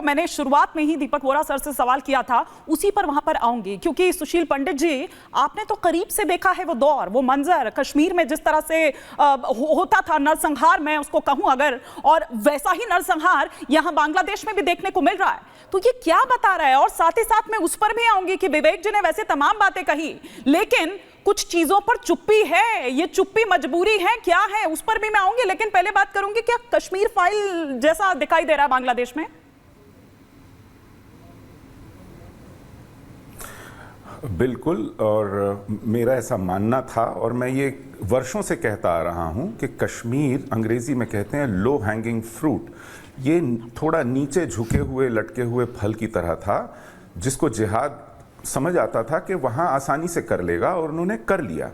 मैंने शुरुआत में ही दीपक वोरा सर से सवाल किया था, उसी पर वहां पर आऊंगी, क्योंकि सुशील पंडित जी, आपने तो करीब से देखा है वो दौर, वो मंजर कश्मीर में जिस तरह से होता था नरसंहार, मैं उसको कहूं अगर, और वैसा ही नरसंहार यहां बांग्लादेश में भी देखने को मिल रहा है। तो ये क्या बता रहा है? और साथ ही साथ मैं उस पर भी आऊंगी कि विवेक जी ने वैसे तमाम बातें कही, लेकिन कुछ चीजों पर चुप्पी है। ये चुप्पी मजबूरी है, क्या है, उस पर भी मैं आऊंगी। लेकिन पहले बात करूंगी, क्या कश्मीर फाइल जैसा दिखाई दे रहा है बांग्लादेश में? बिल्कुल, और मेरा ऐसा मानना था, और मैं ये वर्षों से कहता आ रहा हूं कि कश्मीर, अंग्रेजी में कहते हैं लो हैंगिंग फ्रूट, ये थोड़ा नीचे झुके हुए लटके हुए फल की तरह था, जिसको जिहाद समझ आता था कि वहां आसानी से कर लेगा, और उन्होंने कर लिया।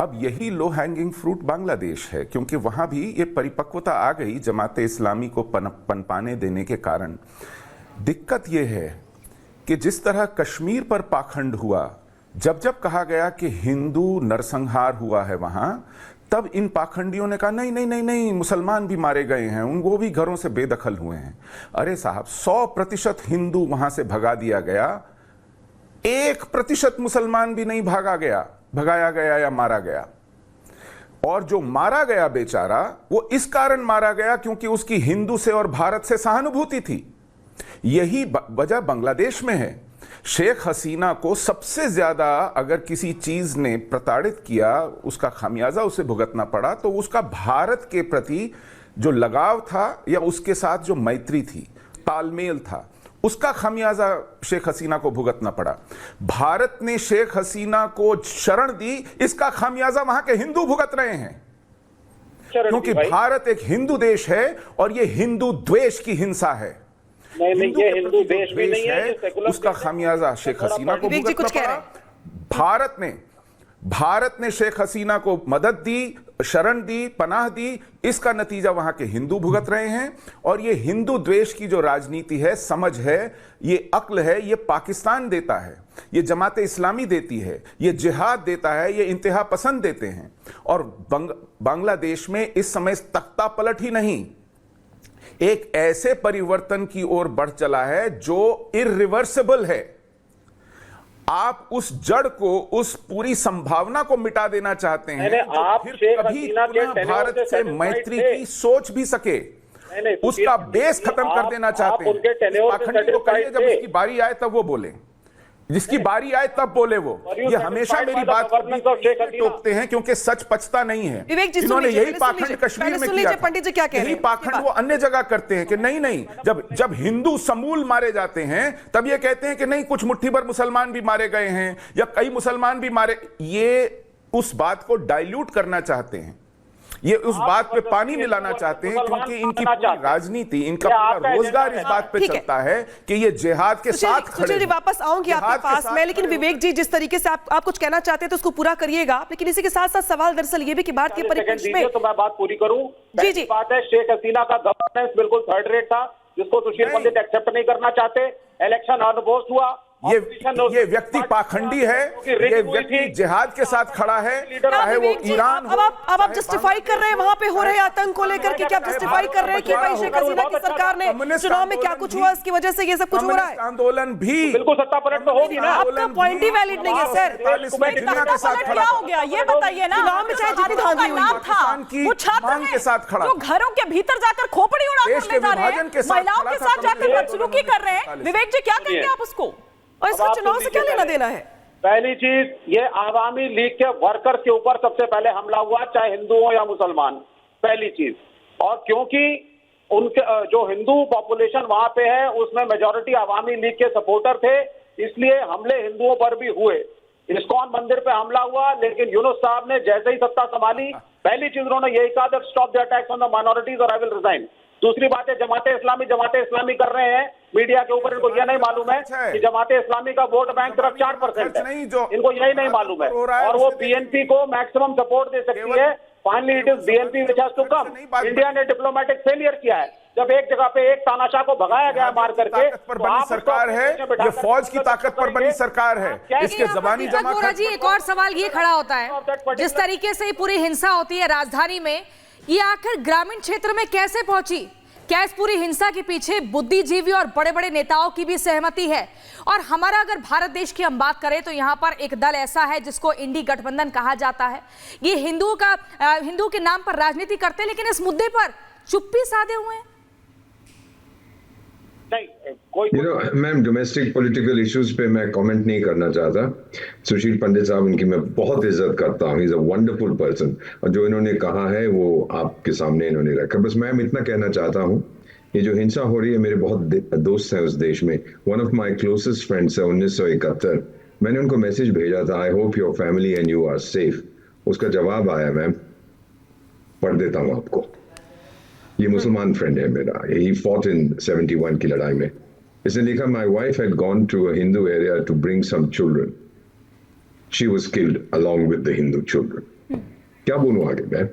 अब यही लो हैंगिंग फ्रूट बांग्लादेश है, क्योंकि वहां भी ये परिपक्वता आ गई जमाते इस्लामी को पनपाने देने के कारण। दिक्कत यह है कि जिस तरह कश्मीर पर पाखंड हुआ, जब जब कहा गया कि हिंदू नरसंहार हुआ है वहां, तब इन पाखंडियों ने कहा नहीं नहीं नहीं नहीं, मुसलमान भी मारे गए हैं, वो भी घरों से बेदखल हुए हैं। अरे साहब, 100% हिंदू वहां से भगा दिया गया, 1% मुसलमान भी नहीं भगाया गया या मारा गया। और जो मारा गया बेचारा, वो इस कारण मारा गया क्योंकि उसकी हिंदू से और भारत से सहानुभूति थी। यही वजह बांग्लादेश में है। शेख हसीना को सबसे ज्यादा अगर किसी चीज ने प्रताड़ित किया, उसका खामियाजा उसे भुगतना पड़ा, तो उसका भारत के प्रति जो लगाव था या उसके साथ जो मैत्री थी, तालमेल था, उसका खामियाजा शेख हसीना को भुगतना पड़ा। भारत ने शेख हसीना को शरण दी, इसका खामियाजा वहां के हिंदू भुगत रहे हैं, क्योंकि भारत एक हिंदू देश है और यह हिंदू द्वेष की हिंसा है। नहीं, ये हिंदू देश भी नहीं है, उसका खामियाजा शेख हसीना को भुगतना पड़ा। भारत ने शेख हसीना को मदद दी, शरण दी, पनाह दी, इसका नतीजा वहां के हिंदू भुगत रहे हैं। और ये हिंदू द्वेष की जो राजनीति है, समझ है, ये अक्ल है, ये पाकिस्तान देता है, ये जमाते इस्लामी देती है, ये जिहाद देता है, ये इंतहा पसंद देते हैं। और बांग्लादेश में इस समय तख्ता पलट ही नहीं, एक ऐसे परिवर्तन की ओर बढ़ चला है जो इरिवर्सिबल है। आप उस जड़ को, उस पूरी संभावना को मिटा देना चाहते हैं, आप फिर कभी भारत से मैत्री की सोच भी सके, उसका बेस खत्म कर देना चाहते हैं। पाखंडी को कहिए जब उसकी बारी आए तब वो बोले, जिसकी बारी आए तब बोले वो। ये हमेशा मेरी बात टोकते हैं क्योंकि सच पचता नहीं है। इन्होंने यही पाखंड कश्मीर में किया था, यही पाखंड वो अन्य जगह करते हैं कि नहीं नहीं, जब हिंदू समूल मारे जाते हैं तब ये कहते हैं कि नहीं, कुछ मुट्ठी भर मुसलमान भी मारे गए हैं या कई मुसलमान भी मारे। ये उस बात को डाइल्यूट करना चाहते हैं, ये उस बात पे पानी मिलाना चाहते हैं, क्योंकि इनकी पूरी राजनीति, इनका पूरा रोजगार इस बात पे चलता है कि ये जिहाद के साथ खड़े हैं। वापस आऊंगी आपके पास में, लेकिन विवेक जी, जिस तरीके से आप कुछ कहना चाहते हैं तो उसको पूरा करिएगा। लेकिन इसी के साथ साथ सवाल दरअसल ये भी कि भारतीय परिप्रेक्ष्य में, तो मैं बात पूरी करूं। जी बात है, शेख हसीना का गवर्नेंस बिल्कुल थर्ड रेट था, जिसको सुशील पंडित एक्सेप्ट नहीं करना चाहते। इलेक्शन अनपोस्ट हुआ, ये व्यक्ति पाखंडी है, ये व्यक्ति जिहाद के साथ खड़ा है, चाहे वो ईरान हो। अब आप जस्टिफाई कर रहे हैं वहां पे हो रहे आतंक को लेकर के, क्या आप जस्टिफाई कर रहे हैं कि भाई शेख हसीना की सरकार ने चुनाव में क्या कुछ हुआ, इसकी वजह से ये सब कुछ हो रहा है? आंदोलन भी बिल्कुल सत्ता पलट तो होगी ना। आपका पॉइंट ही वैलिड नहीं है सर। क्या हो गया ये बताइए ना। चुनाव में चाहे जितनी धांधली हुई, वो छात्र के साथ खड़ा, जो घरों के भीतर जाकर खोपड़ी उड़ाकर ले जा रहे हैं, महिलाओं के साथ जाकर बदसलूकी कर रहे हैं। विवेक जी, क्या कहेंगे आप उसको? और इसका चुनाव से क्या लेना देना है? पहली चीज, ये आवामी लीग के वर्कर के ऊपर सबसे पहले हमला हुआ, चाहे हिंदू हो या मुसलमान, पहली चीज। और क्योंकि उनके जो हिंदू पॉपुलेशन वहां पे है, उसमें मेजॉरिटी आवामी लीग के सपोर्टर थे, इसलिए हमले हिंदुओं पर भी हुए। इस्कॉन मंदिर पे हमला हुआ, लेकिन यूनुस साहब ने जैसे ही सत्ता संभाली, पहली चीज उन्होंने यही कहा, stop the attacks on the minorities और आई विल रिजाइन। दूसरी बात है, जमाते इस्लामी कर रहे हैं मीडिया के ऊपर, इनको यह नहीं मालूम है कि जमाते इस्लामी का वोट बैंक सिर्फ 4% है, इनको यही नहीं मालूम है। और वो बीएनपी को मैक्सिमम सपोर्ट दे सकती है। Finally it is BNP which has to come. India ने डिप्लोमेटिक फेलियर किया है, जब एक जगह पे एक तानाशाह को भगाया गया मार करके। पर बनी सरकार है, ये फौज की ताकत पर बनी सरकार है, इसके जबानी जमा। जी, एक और सवाल ये खड़ा होता है, जिस तरीके से पूरी हिंसा होती है राजधानी में, ये आखिर ग्रामीण क्षेत्र में कैसे पहुंची? क्या इस पूरी हिंसा के पीछे बुद्धिजीवी और बड़े बड़े नेताओं की भी सहमति है? और हमारा अगर भारत देश की हम बात करें तो यहाँ पर एक दल ऐसा है जिसको इंडी गठबंधन कहा जाता है। ये हिंदू के नाम पर राजनीति करते हैं, लेकिन इस मुद्दे पर चुप्पी साधे हुए हैं। मैम, डोमेस्टिक पॉलिटिकल इश्यूज पे मैं कमेंट नहीं करना चाहता। सुशील पंडित साहब, इनकी मैं बहुत इज्जत करता हूँ, इज अ वंडरफुल पर्सन, और जो इन्होंने कहा है वो आपके सामने इन्होंने रखा। बस मैम इतना कहना चाहता हूँ, ये जो हिंसा हो रही है, मेरे बहुत दोस्त हैं उस देश में। One of my closest friends है 1971, मैंने उनको मैसेज भेजा था, I hope your family and you are safe. उसका जवाब आया मैम, पढ़ देता हूँ आपको। ये मुसलमान फ्रेंड है मेरा, ही फॉट इन 71 की लड़ाई में। इसने लिखा, my wife had gone to a Hindu area to bring some children, she was killed along with the Hindu children. क्या बोलूं आगे मैं?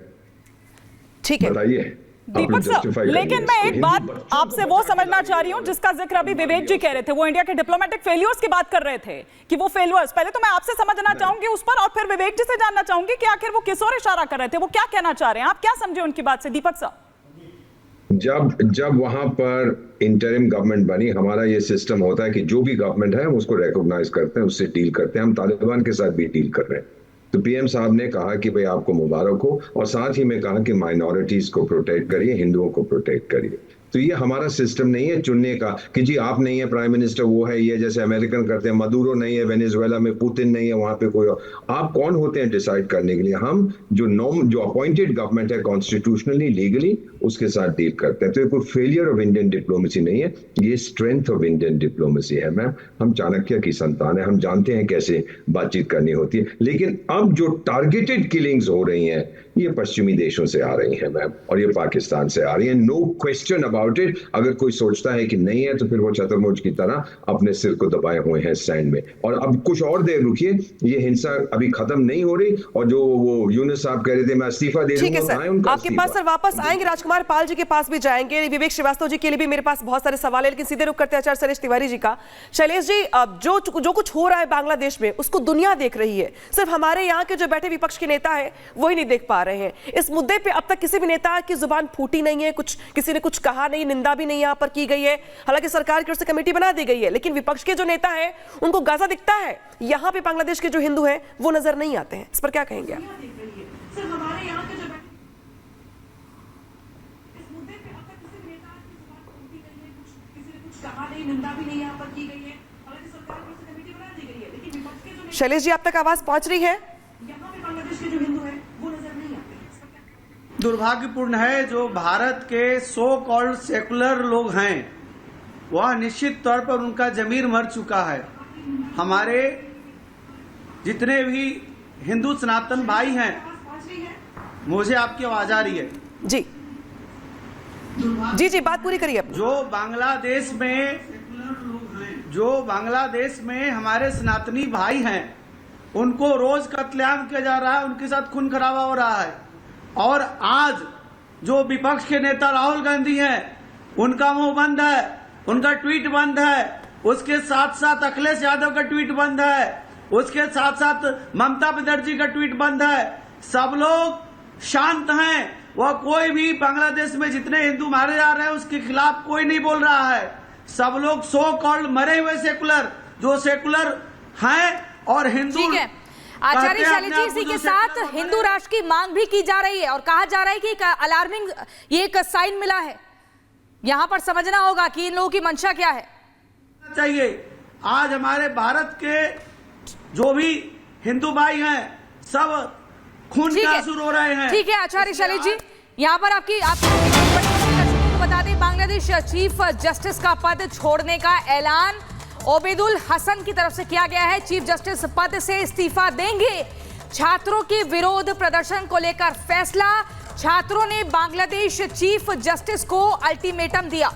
ठीक है, बताइए दीपक सर, लेकिन मैं एक बात आपसे वो समझना चाह रही हूँ जिसका जिक्र अभी विवेक जी कह रहे थे। वो इंडिया के डिप्लोमेटिक फेलियर्स की बात कर रहे थे कि वो फेलियर्स, पहले तो मैं आपसे समझना चाहूंगी उस पर, और फिर विवेक जी से जानना चाहूंगी कि आखिर वो किस ओर इशारा कर रहे थे, वो क्या कहना चाह रहे हैं, आप क्या समझे उनकी बात से? दीपक सर, जब वहां पर इंटरिम गवर्नमेंट बनी, हमारा ये सिस्टम होता है कि जो भी गवर्नमेंट है हम उसको रिकॉग्नाइज करते हैं, उससे डील करते हैं। हम तालिबान के साथ भी डील कर रहे हैं। तो पीएम साहब ने कहा कि भाई आपको मुबारक हो, और साथ ही में कहा कि माइनॉरिटीज को प्रोटेक्ट करिए, हिंदुओं को प्रोटेक्ट करिए। तो ये हमारा सिस्टम नहीं है चुनने का कि जी आप नहीं है प्राइम मिनिस्टर, वो है ये, जैसे अमेरिकन करते हैं। मदुरो नहीं है वेनेजुएला में, पुतिन नहीं है वहां पे कोई। आप कौन होते हैं डिसाइड करने के लिए? हम जो अपॉइंटेड गवर्नमेंट है कॉन्स्टिट्यूशनली लीगली, उसके साथ डील करते हैं। तो ये कोई फेलियर ऑफ इंडियन डिप्लोमेसी नहीं है, ये स्ट्रेंथ ऑफ इंडियन डिप्लोमेसी है मैम। हम चाणक्य की संतान है, हम जानते हैं कैसे बातचीत करनी होती है। लेकिन अब जो टारगेटेड किलिंग्स हो रही हैं, ये पश्चिमी देशों से आ रही हैं मैम, और ये पाकिस्तान से आ रही है। No question about it. अगर कोई सोचता है कि नहीं है तो फिर वो चतुर्मुर्च की तरह अपने सिर को दबाए हुए हैं सैंड में। और अब कुछ और देर रुकिए, ये हिंसा अभी खत्म नहीं हो रही। और जो वो यूनुस साहब कह रहे थे मैं इस्तीफा दे ठीक है दूंगा, सर, आपके पास सर वापस आएंगे, राजकुमार पाल जी के पास भी जाएंगे, विवेक श्रीवास्तव जी के लिए भी मेरे पास बहुत सारे सवाल है, लेकिन सीधे रुक करते हैं आचार्य शैलेश तिवारी जी का। शैलेश जी, जो कुछ हो रहा है बांग्लादेश में, उसको दुनिया देख रही है, सिर्फ हमारे यहाँ के जो बैठे विपक्ष के नेता है वही नहीं देख पा रहे हैं। इस मुद्दे पे अब तक किसी भी नेता की जुबान फूटी नहीं है, किसी ने कुछ कहा नहीं, निंदा भी नहीं यहाँ पर की गई है। हालांकि सरकार की ओर से कमेटी बना दी गई है, लेकिन विपक्ष के जो नेता है उनको गाजा दिखता है, यहाँ पे बांग्लादेश के जो हिंदू हैं वो नजर नहीं आते हैं। इस पर क्या कहेंगे आप? शैलेश जी, आप तक आवाज पहुंच रही है? दुर्भाग्यपूर्ण है जो भारत के सो कॉल्ड सेकुलर लोग हैं, वह निश्चित तौर पर उनका जमीर मर चुका है। हमारे जितने भी हिंदू सनातन भाई हैं, मुझे आपकी आवाज आ रही है? जी जी, बात पूरी करिए अपनी। जो बांग्लादेश में हमारे सनातनी भाई हैं, उनको रोज कत्लेआम किया जा रहा है, उनके साथ खून खराबा हो रहा है। और आज जो विपक्ष के नेता राहुल गांधी हैं, उनका मुंह बंद है, उनका ट्वीट बंद है, उसके साथ साथ अखिलेश यादव का ट्वीट बंद है, उसके साथ साथ ममता बनर्जी का ट्वीट बंद है। सब लोग शांत हैं, वह कोई भी बांग्लादेश में जितने हिंदू मारे जा रहे हैं उसके खिलाफ कोई नहीं बोल रहा है। सब लोग सो कॉल्ड मरे हुए सेकुलर, जो सेकुलर हैं और हिंदू। ठीक है आचार्य शैलेश जी, इसी के साथ हिंदू राष्ट्र की मांग भी की जा रही है और कहा जा रहा है कि एक अलार्मिंग ये एक साइन मिला है। यहां पर समझना होगा कि इन लोगों की मंशा क्या है। चाहिए आज हमारे भारत के जो भी हिंदू भाई हैं, सब खून के आंसू रो रहे हैं। ठीक है आचार्य शैलेश जी, यहाँ पर आपकी बता दें, बांग्लादेश चीफ जस्टिस का पद छोड़ने का ऐलान ओबेदुल हसन की तरफ से किया गया है। चीफ जस्टिस पद से इस्तीफा देंगे। छात्रों के विरोध प्रदर्शन को लेकर फैसला, छात्रों ने बांग्लादेश चीफ जस्टिस को अल्टीमेटम दिया।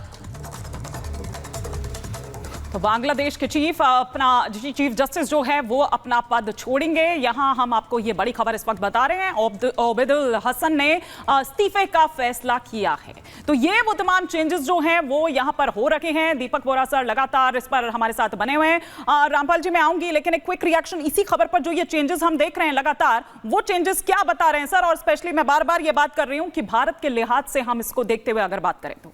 तो बांग्लादेश के चीफ जस्टिस जो है वो अपना पद छोड़ेंगे। यहां हम आपको ये बड़ी खबर इस वक्त बता रहे हैं, ओबेदुल हसन ने इस्तीफे का फैसला किया है। तो ये वो तमाम चेंजेस जो हैं वो यहां पर हो रखे हैं। दीपक बोरा सर लगातार इस पर हमारे साथ बने हुए हैं। रामपाल जी मैं आऊंगी, लेकिन एक क्विक रिएक्शन इसी खबर पर, जो ये चेंजेस हम देख रहे हैं लगातार, वो चेंजेस क्या बता रहे हैं सर? और स्पेशली मैं बार बार ये बात कर रही हूं कि भारत के लिहाज से हम इसको देखते हुए अगर बात करें तो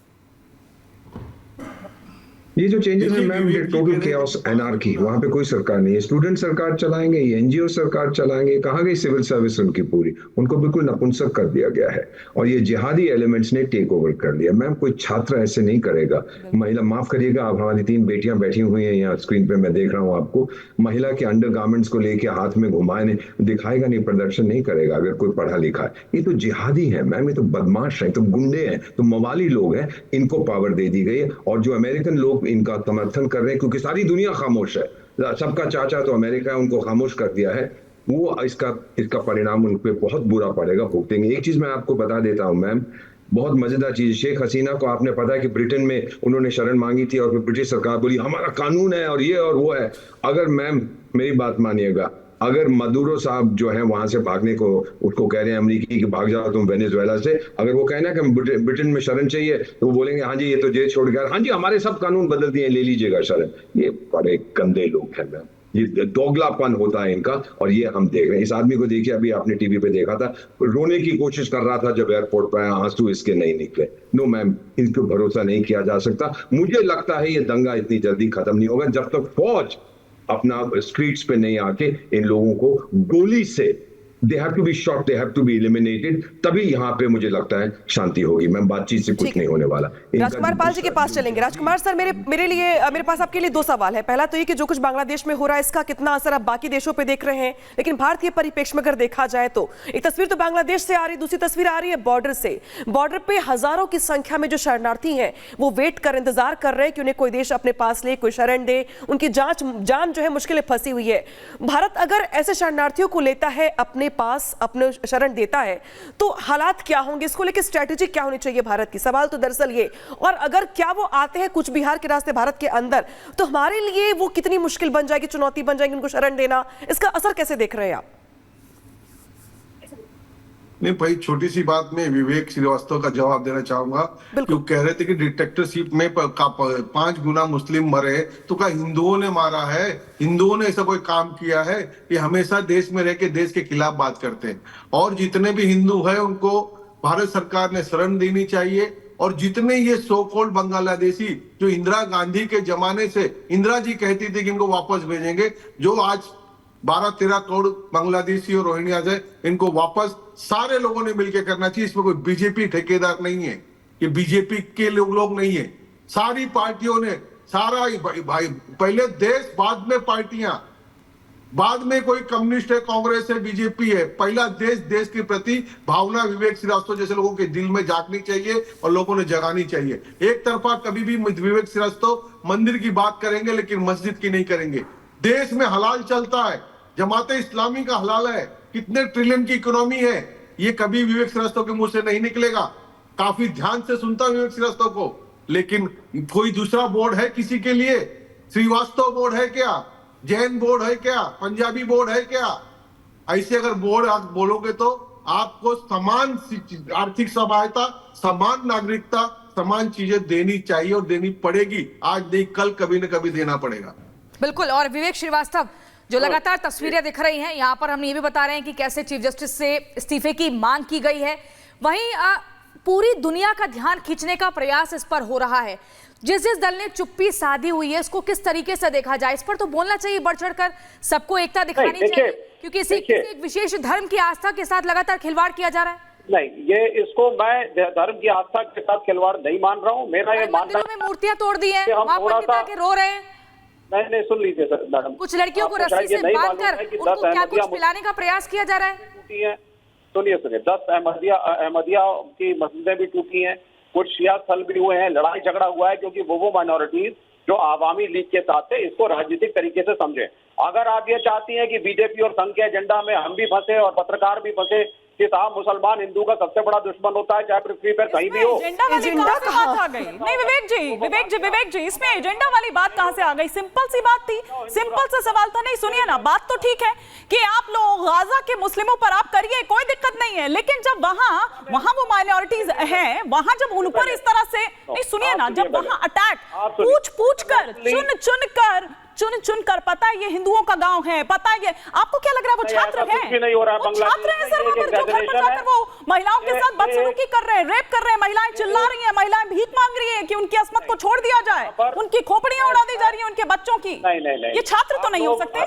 ये जो चेंजेस है मैम, ये टोटल केओस, एनार्की। वहां पे कोई सरकार नहीं है, स्टूडेंट सरकार चलाएंगे, ये एनजीओ सरकार चलाएंगे। कहाँ गई सिविल सर्विस उनकी पूरी? उनको बिल्कुल नपुंसक कर दिया गया है और ये जिहादी एलिमेंट्स ने टेक ओवर कर लिया। मैम कोई छात्र ऐसे नहीं करेगा। महिला, माफ करिएगा, आप हमारी 3 बेटियां बैठी हुई हैं यहाँ स्क्रीन पे, मैं देख रहा हूँ आपको। महिला के अंडरगारमेंट्स को लेके हाथ में घुमाए दिखाएगा नहीं, प्रदर्शन नहीं करेगा अगर कोई पढ़ा लिखा है। ये तो जिहादी है मैम, ये तो बदमाश है, तो गुंडे हैं, तो मवाली लोग हैं, इनको पावर दे दी गई है। और जो अमेरिकन लोग इनका समर्थन कर रहे हैं, क्योंकि सारी दुनिया खामोश है, सबका चाचा तो अमेरिका है, उनको खामोश कर दिया है, वो इसका परिणाम उन पे बहुत बुरा पड़ेगा, भुगतेंगे। एक चीज मैं आपको बता देता हूं मैम, बहुत मजेदार चीज, शेख हसीना को आपने पता है कि ब्रिटेन में उन्होंने शरण मांगी थी और फिर ब्रिटिश सरकार बोली हमारा कानून है और ये और वो है। अगर मैम मेरी बात मानिएगा, अगर मदुरो साहब जो है वहां से भागने को, उसको कह रहे हैं अमेरिकी कि भाग जाओ तुम वेनेजुएला से, अगर वो कहना कि ब्रिटेन में शरण चाहिए तो वो बोलेंगे हाँ जी ये तो जेल छोड़ गया, हाँ जी हमारे सब कानून बदल दिए, ले लीजिएगा शरण। ये बड़े गंदे लोग हैं मैम, ये दोगलापन होता है इनका और ये हम देख रहे हैं। इस आदमी को देखिए, अभी आपने टीवी पे देखा था, रोने की कोशिश कर रहा था जब एयरपोर्ट पे आया, आंसू इसके नहीं निकले। नो मैम, इनको भरोसा नहीं किया जा सकता। मुझे लगता है ये दंगा इतनी जल्दी खत्म नहीं होगा जब तक फौज अपना स्ट्रीट्स पे नहीं आके इन लोगों को गोली से, they have to be shot, they have to be eliminated, तभी यहाँ पे मुझे लगता है शांति होगी। मैं बातचीत से कुछ नहीं होने वाला। राजकुमार पाल जी के पास चलेंगे। राजकुमार सर, मेरे पास आपके लिए 2 सवाल है। पहला तो ये कि जो कुछ बांग्लादेश में हो रहा है इसका कितना असर आप बाकी देशों पे देख रहे हैं, लेकिन भारतीय परिप्रेक्ष्य में अगर देखा जाए तो एक तस्वीर तो बांग्लादेश से आ रही, दूसरी तस्वीर आ रही है बॉर्डर से। बॉर्डर पे हजारों की संख्या में जो शरणार्थी हैं वो इंतजार कर रहे हैं कि उन्हें कोई देश अपने पास ले, कोई शरण दे, उनकी जान जो है मुश्किलें फंसी हुई है। भारत अगर ऐसे शरणार्थियों को लेता है अपने पास, अपने शरण देता है, तो हालात क्या होंगे, इसको लेकर स्ट्रेटेजी क्या होनी चाहिए भारत की? सवाल तो दरअसल ये, और अगर क्या वो आते हैं कुछ बिहार के रास्ते भारत के अंदर, तो हमारे लिए वो कितनी मुश्किल बन जाएगी, चुनौती बन जाएगी उनको शरण देना, इसका असर कैसे देख रहे हैं आप? नहीं भाई, छोटी सी बात में विवेक श्रीवास्तव का जवाब देना चाहूंगा। क्यों कह रहे थे कि डिक्टेटरशिप में 5 गुना मुस्लिम मरे, तो क्या हिंदुओं ने मारा है? हिंदुओं ने ऐसा कोई काम किया है? ये हमेशा देश में रह के देश के खिलाफ बात करते हैं। और जितने भी हिंदू हैं उनको भारत सरकार ने शरण देनी चाहिए। और जितने ये सो कॉल्ड बांग्लादेशी जो इंदिरा गांधी के जमाने से इंदिरा जी कहती थी कि इनको वापस भेजेंगे, जो आज 12-13 करोड़ बांग्लादेशी और रोहिंग्यास है, इनको वापस सारे लोगों ने मिलकर करना चाहिए। इसमें कोई बीजेपी ठेकेदार नहीं है, ये बीजेपी के लोग नहीं है, सारी पार्टियों ने, सारा भाई पहले देश बाद में पार्टियां, बाद में कोई कम्युनिस्ट है, कांग्रेस है, बीजेपी है, पहला देश के प्रति भावना विवेक श्रीवास्तव जैसे लोगों के दिल में जागनी चाहिए और लोगों ने जगानी चाहिए। एक तरफा कभी भी विवेक श्रीवास्तव मंदिर की बात करेंगे लेकिन मस्जिद की नहीं करेंगे। देश में हलाल चलता है, जमाते इस्लामी का हलाल है, कितने ट्रिलियन की इकोनॉमी है, ये कभी विवेक श्रीवास्तव के मुंह से नहीं निकलेगा। काफी ध्यान से सुनता विवेक श्रीवास्तव को, लेकिन कोई दूसरा बोर्ड है किसी के लिए? श्रीवास्तव बोर्ड है क्या? जैन बोर्ड है क्या? पंजाबी बोर्ड है क्या? ऐसे अगर बोर्ड आप बोलोगे तो आपको समान आर्थिक सहायता, समान नागरिकता, समान चीजें देनी चाहिए और देनी पड़ेगी। आज नहीं कल कभी न कभी देना पड़ेगा। बिल्कुल। और विवेक श्रीवास्तव, जो लगातार तस्वीरें दिख रही हैं, यहाँ पर हम ये भी बता रहे हैं कि कैसे चीफ जस्टिस से इस्तीफे की मांग की गई है, वहीं पूरी दुनिया का ध्यान खींचने का प्रयास इस पर हो रहा है। जिस दल ने चुप्पी साधी हुई है, इसको किस तरीके से देखा जाए? इस पर तो बोलना चाहिए, बढ़ चढ़कर सबको एकता दिखानी चाहिए, क्योंकि इसी एक विशेष धर्म की आस्था के साथ लगातार खिलवाड़ किया जा रहा है। नहीं, ये इसको मैं धर्म की आस्था के साथ खिलवाड़ नहीं मान रहा हूँ। मेरा ये मानना है, मूर्तियां तोड़ दी है, वहां पंडित आके रो रहे हैं। नहीं, सुन लीजिए सर मैडम, कुछ लड़कियों को रस्सी से बांधकर उनको क्या कुछ पिलाने का प्रयास किया जा रहा है। सुनिए 10 अहमदिया की मस्जिदें भी टूटी हैं, कुछ शिया स्थल भी हुए हैं, लड़ाई झगड़ा हुआ है, क्योंकि वो माइनॉरिटीज जो आवामी लीग के साथ है, इसको राजनीतिक तरीके से समझे। अगर आप ये चाहती हैं कि बीजेपी और संघ के एजेंडा में हम भी फंसे और पत्रकार भी फंसे कि साहब मुसलमान हिंदू का सबसे बड़ा दुश्मन होता है, चाहे पृथ्वी पर कहीं भी हो। एजेंडा वाली बात कहाँ से आ गई? नहीं विवेक जी, इसमें एजेंडा वाली बात कहाँ से आ गई? सिंपल सी बात थी, सिंपल सा सवाल था। नहीं सुनिए ना, बात तो ठीक है कि आप लोग गाजा के मुस्लिमों पर आप करिए, कोई दिक्कत नहीं है, लेकिन जब वहां वो माइनॉरिटीज हैं, वहां जब उन पर इस तरह से, नहीं सुनिए ना, जब वहां अटैक पूछ कर, चुन कर चुन चुन कर, पता है ये हिंदुओं का गांव है, पता है ये, आपको क्या लग रहा है वो छात्र हैं? कुछ भी नहीं हो रहा है वो छात्र हैं सर, वहाँ पर जो घर पर जाकर वो महिलाओं के साथ बदसलूकी कर रहे हैं, रेप कर रहे हैं, महिलाएं चिल्ला रही हैं, महिलाएं भीख मांग रही हैं कि उनकी अस्मत को छोड़ दिया जाए, उनकी खोपड़ियां उड़ा दी जा रही हैं उनके बच्चों की। नहीं। ये छात्र तो नहीं हो सकते?